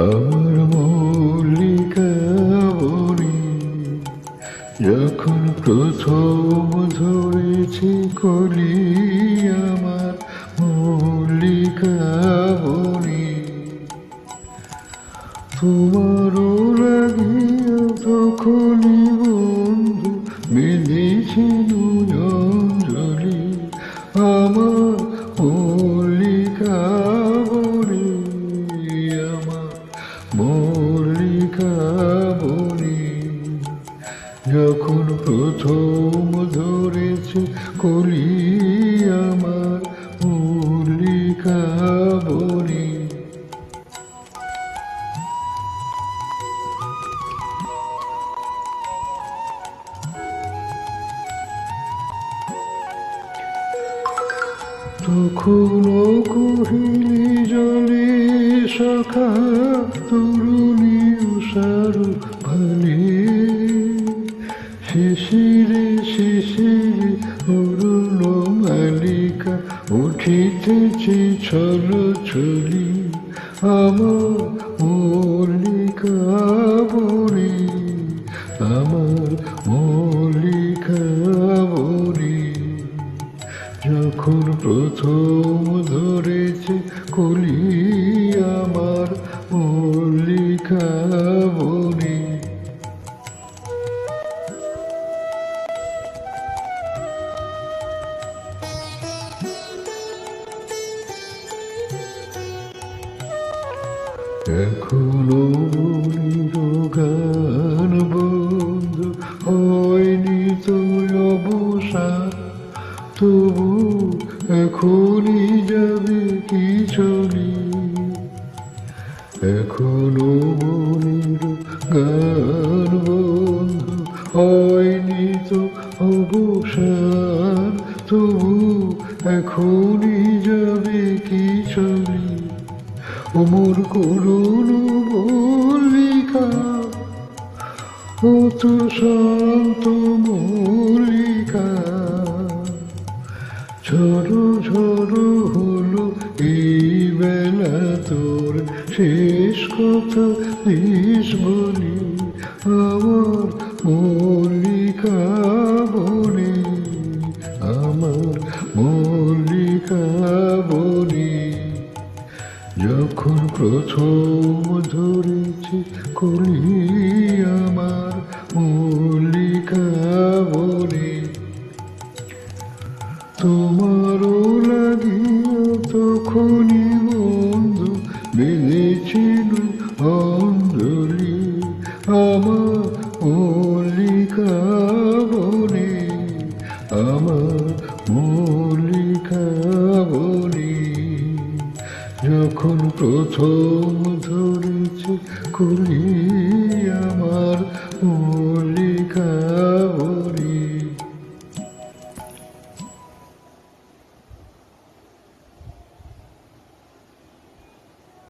আমার মল্লিকা বনে যখন প্রথম ধরেছে কলি, আমার মল্লিকা বনে তোমারও লাগিয়া তখনই বন্ধু বেঁধেছে অঞ্জলি, আমার মল্লিকা বনে, আমার মল্লিকা বনে যখন প্রথম ধরেছে কলি, আমার মল্লিকা বনে। তখনও কহিলি জলে সখা তরুণী উষার ভালে, শিশিরে শিশিরে অরুণ মালিকা উঠিতেছে ছল ছলি, আমার মল্লিকা বনে, আমার মল্লিকা বনে যখন প্রথম ধরেছে কলি, আমার মল্লিকা বনে। এখনো মনির গান বন্ধু হয়নি তো অবসান, তবু এখনই যাবে কি চলি, এখনো মনির গান বন্ধু হয়নি তো অবসান, তবু এখনই যাবে কি চলি, ওমর করুণ মল্লিকা অত শান্ত মল্লিকা, ঝড়ো ঝড়ো হলো এই বেলা তোর শেষ কথা দিস বলি, আমার মল্লিকা বনে, আমার মল্লিকা বনে যখন প্রথম ধরেছে কলি, আমার মল্লিকা বনে তোমারও লাগিয়া তখনই বন্ধু বেঁধেছিল অঞ্জলি, আমার মল্লিকা বনে, আমার মল্লিকা বনে যখন প্রথম